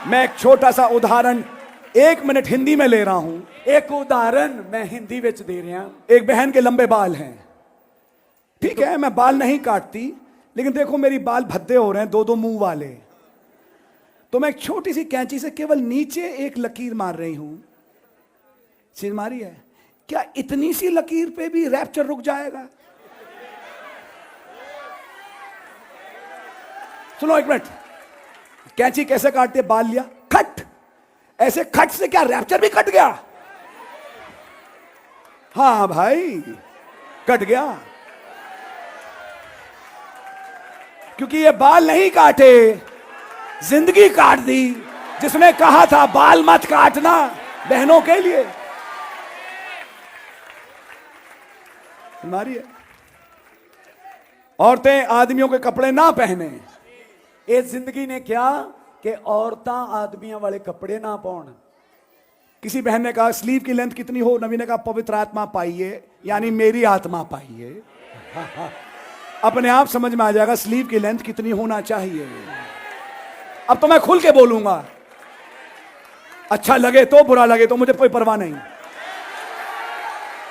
मैं एक छोटा सा उदाहरण 1 मिनट हिंदी में ले रहा हूं। एक उदाहरण मैं हिंदी विच दे रहा। एक बहन के लंबे बाल हैं, ठीक है, मैं बाल नहीं काटती, लेकिन देखो मेरी बाल भद्दे हो रहे हैं, 2-2 मुंह वाले। तो मैं एक छोटी सी कैंची से केवल नीचे एक लकीर मार रही हूं। चीज मारी है, क्या इतनी सी लकीर पे भी रैप्चर रुक जाएगा? सुनो 1 मिनट, कैंची कैसे काटते? बाल लिया, खट, ऐसे खट से क्या रैप्चर भी कट गया? हाँ भाई, कट गया, क्योंकि ये बाल नहीं काटे, जिंदगी काट दी। जिसने कहा था बाल मत काटना, बहनों के लिए हमारी है। औरतें आदमियों के कपड़े ना पहने। ये जिंदगी ने क्या कि औरतां आदमियों वाले कपड़े ना पाउन। किसी बहन ने कहा स्लीव की लेंथ कितनी हो? नबी ने कहा पवित्र आत्मा पाइए, यानी मेरी आत्मा पाइए। अपने आप समझ में आ जाएगा स्लीव की लेंथ कितनी होना चाहिए। अब तो मैं खुल के बोलूंगा, अच्छा लगे तो, बुरा लगे तो, मुझे कोई परवाह नहीं,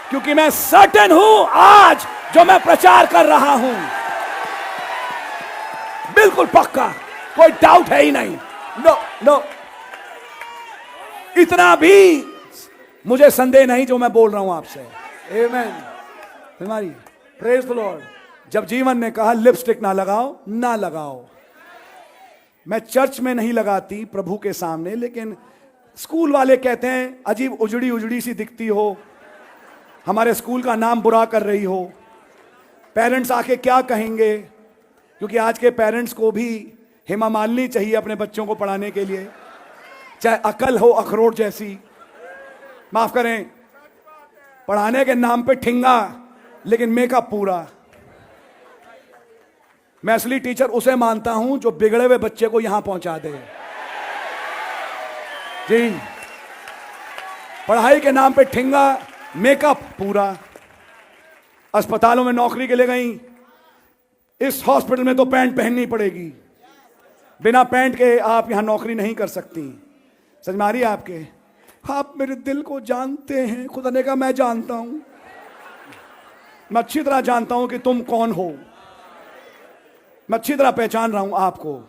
क्योंकि मैं सर्टेन हूं आज जो मैं प्रचार कर रहा हूं, बिल्कुल पक्का, कोई डाउट है ही नहीं। नो नो, इतना भी मुझे संदेह नहीं जो मैं बोल रहा हूं आपसे। आमेन। तुम्हारी प्रेज द लॉर्ड। जब जीवन ने कहा लिपस्टिक ना लगाओ, ना लगाओ। मैं चर्च में नहीं लगाती प्रभु के सामने, लेकिन स्कूल वाले कहते हैं अजीब उजड़ी उजड़ी सी दिखती हो, हमारे स्कूल का नाम बुरा कर रही हो, पेरेंट्स आके क्या कहेंगे? क्योंकि आज के पेरेंट्स को भी हेमा मालिनी चाहिए अपने बच्चों को पढ़ाने के लिए, चाहे अकल हो अखरोट जैसी। माफ करें, पढ़ाने के नाम पे ठिंगा, लेकिन मेकअप पूरा। मैं असली टीचर उसे मानता हूं जो बिगड़े हुए बच्चे को यहां पहुंचा दे। जी, पढ़ाई के नाम पे ठिंगा, मेकअप पूरा। अस्पतालों में नौकरी के लिए गई, इस हॉस्पिटल में तो पैंट पहननी पड़ेगी, बिना पैंट के आप यहां नौकरी नहीं कर सकती। समझ में आ रही है आपके? आप मेरे दिल को जानते हैं। खुदा ने कहा मैं जानता हूं, मैं अच्छी तरह जानता हूं कि तुम कौन हो, मैं अच्छी तरह पहचान रहा हूं आपको।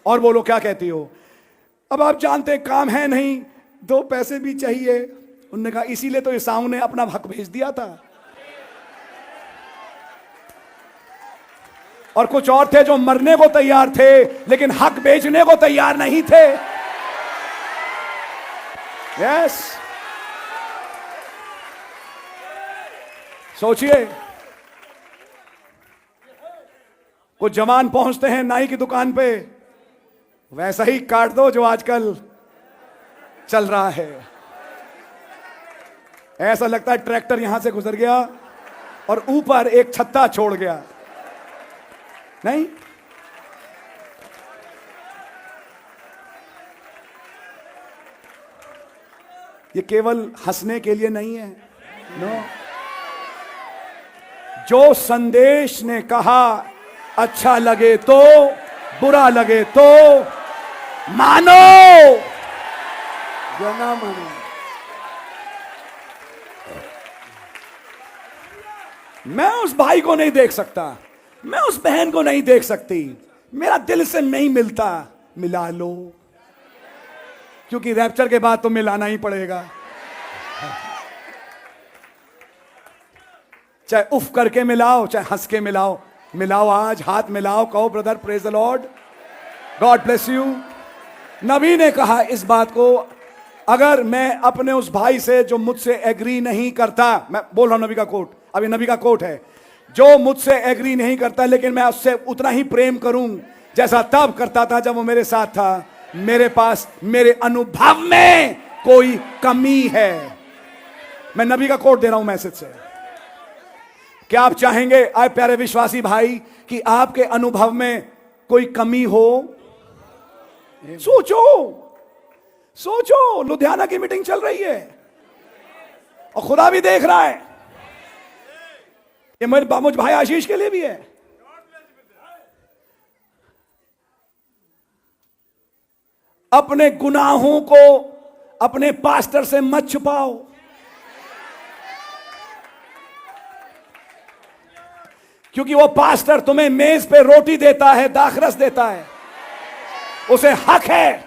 और बोलो क्या कहती हो? अब आप जानते हैं काम है नहीं, 2 पैसे भी चाहिए। उन्होंने कहा इसीलिए तो ईसाऊ ने अपना हक भेज दिया था। और कुछ और थे जो मरने को तैयार थे, लेकिन हक बेचने को तैयार नहीं थे। यस, सोचिए, कुछ जवान पहुंचते हैं नाई की दुकान पे, वैसा ही काट दो जो आजकल चल रहा है। ऐसा लगता है ट्रैक्टर यहां से गुजर गया और ऊपर एक छत्ता छोड़ गया। नहीं, ये केवल हंसने के लिए नहीं है। नो, जो संदेश ने कहा अच्छा लगे तो, बुरा लगे तो मानो या ना मानो। मैं उस भाई को नहीं देख सकता, मैं उस बहन को नहीं देख सकती, मेरा दिल से नहीं मिलता। मिला लो, क्योंकि रैप्चर के बाद तो मिलाना ही पड़ेगा। चाहे उफ करके मिलाओ, चाहे हंस के मिलाओ, मिलाओ आज, हाथ मिलाओ, कहो brother praise the Lord, God bless you. नबी ने कहा इस बात को, अगर मैं अपने उस भाई से जो मुझसे एग्री नहीं करता, मैं बोल रहा हूं नबी का कोट, अभी नबी का कोट है, जो मुझसे एग्री नहीं करता लेकिन मैं उससे उतना ही प्रेम करूं जैसा तब करता था जब वो मेरे साथ था, मेरे पास मेरे अनुभव में कोई कमी है। मैं नबी का कोट दे रहा हूं मैसेज से। क्या आप चाहेंगे आए प्यारे विश्वासी भाई कि आपके अनुभव में कोई कमी हो? सोचो, सोचो, लुधियाना की मीटिंग चल रही है और खुदा भी देख रहा है। ये मेरे मुझ भाई आशीष के लिए भी है। अपने गुनाहों को अपने पास्टर से मत छुपाओ। क्योंकि वो पास्टर तुम्हें मेज पे रोटी देता है, दाखरस देता है। उसे हक है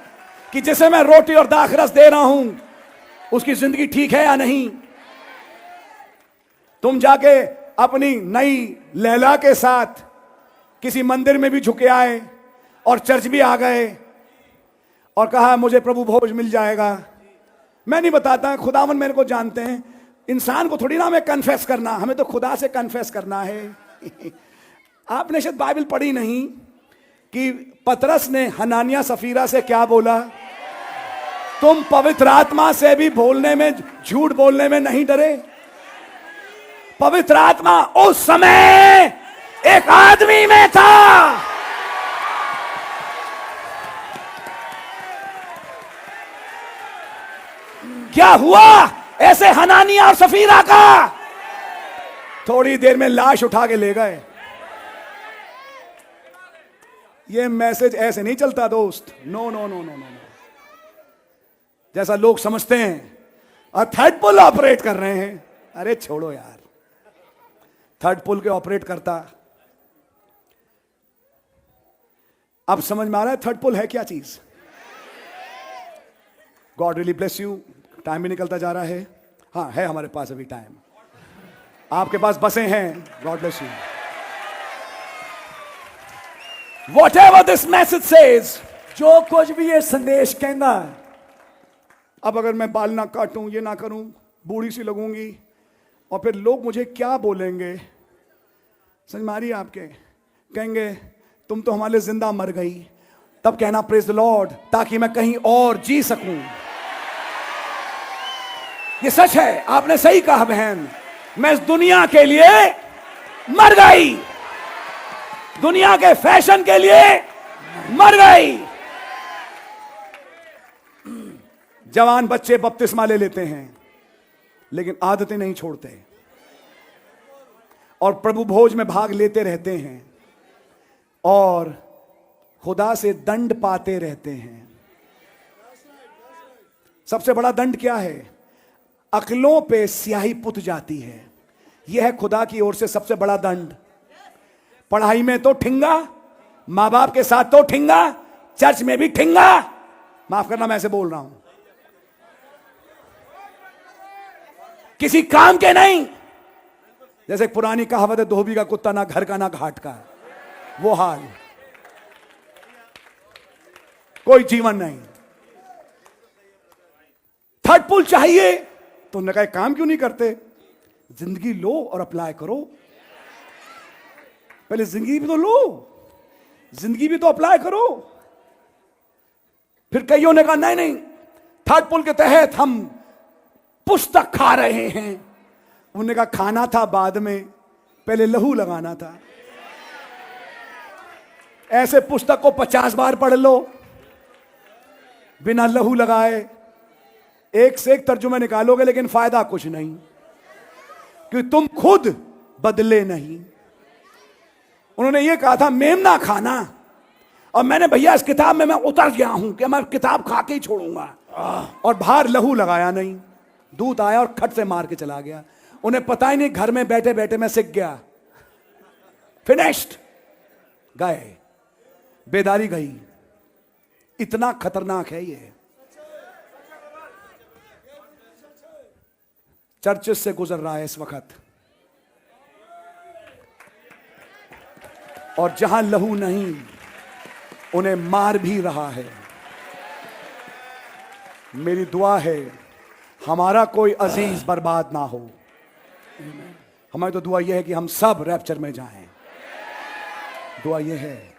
कि जिसे मैं रोटी और दाखरस दे रहा हूं उसकी जिंदगी ठीक है या नहीं। तुम जाके अपनी नई लैला के साथ किसी मंदिर में भी झुके आए और चर्च भी आ गए और कहा मुझे प्रभु भोज मिल जाएगा। मैं नहीं बताता, खुदावन मेरे को जानते हैं। इंसान को थोड़ी ना हमें कन्फेस करना, हमें तो खुदा से कन्फेस करना है। आपने शायद बाइबल पढ़ी नहीं कि पतरस ने हनानिया सफीरा से क्या बोला? तुम पवित्र आत्मा से भी बोलने में, झूठ बोलने में नहीं डरे? पवित्र आत्मा उस समय एक आदमी में था। क्या हुआ ऐसे हनानिया और सफीरा का? थोड़ी देर में लाश उठा के ले गए। ये मैसेज ऐसे नहीं चलता दोस्त। No no no no no no, जैसा लोग समझते हैं और थर्ड पुल ऑपरेट कर रहे हैं। अरे छोड़ो यार, थर्ड पुल के ऑपरेट करता। अब समझ में आ रहा है थर्ड पुल है क्या चीज? God really bless you. Time भी निकलता जा रहा है। हाँ, है हमारे पास अभी टाइम। आपके पास बसें हैं। God bless you. Whatever this message says, जो कुछ भी ये संदेश कहना है। अब अगर मैं बाल ना काटूं, ये ना करूं, बूढ़ी सी लगूंगी और फिर लोग मुझे क्या बोलेंगे? समझ में आ रही है आपके? कहेंगे तुम तो हमारे लिए जिंदा मर गई। तब कहना प्रेज द लॉर्ड, ताकि मैं कहीं और जी सकूं। ये सच है, आपने सही कहा बहन। मैं इस दुनिया के लिए मर गई, दुनिया के फैशन के लिए मर गई। जवान बच्चे बपतिस्मा ले लेते हैं लेकिन आदतें नहीं छोड़ते और प्रभु भोज में भाग लेते रहते हैं और खुदा से दंड पाते रहते हैं। सबसे बड़ा दंड क्या है? अक्लों पे स्याही पुत जाती है। यह है खुदा की ओर से सबसे बड़ा दंड। पढ़ाई में तो ठिंगा, मां बाप के साथ तो ठिंगा, चर्च में भी ठिंगा। माफ करना, मैं ऐसे बोल रहा हूं, किसी काम के नहीं। जैसे एक पुरानी कहावत है, धोबी का कुत्ता ना घर का ना घाट का, वो हाल। कोई जीवन नहीं। थर्ड पुल चाहिए तो उन्होंने कहा काम क्यों नहीं करते? जिंदगी लो और अप्लाई करो। पहले जिंदगी भी तो लो, जिंदगी भी तो अप्लाई करो। फिर कईयों ने कहा नहीं नहीं, थर्ड पुल के तहत हम पुस्तक खा रहे हैं। उन्होंने कहा खाना था बाद में, पहले लहू लगाना था। ऐसे पुस्तक को 50 बार पढ़ लो बिना लहू लगाए, एक से एक तर्जुमे निकालोगे लेकिन फायदा कुछ नहीं, क्योंकि तुम खुद बदले नहीं। उन्होंने ये कहा था मेमना खाना, और मैंने भैया इस किताब में मैं उतर गया हूं कि मैं किताब खा के ही छोड़ूंगा, और बाहर लहू लगाया नहीं। दूध आया और खट से मार के चला गया। उन्हें पता ही नहीं, घर में बैठे बैठे मैं सीख गया। फिनिश्ड, गए, बेदारी गई। इतना खतरनाक है ये। चर्चेस से गुजर रहा है इस वक्त, और जहां लहू नहीं उन्हें मार भी रहा है। मेरी दुआ है हमारा कोई अजीज बर्बाद ना हो। हमारी तो दुआ यह है कि हम सब रैप्चर में जाएं। दुआ यह है,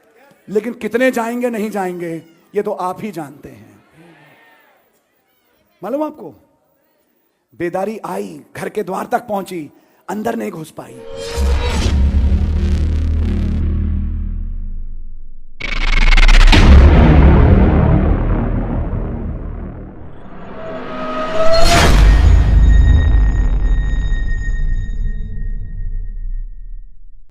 लेकिन कितने जाएंगे नहीं जाएंगे ये तो आप ही जानते हैं। मालूम आपको, बेदारी आई, घर के द्वार तक पहुंची, अंदर नहीं घुस पाई।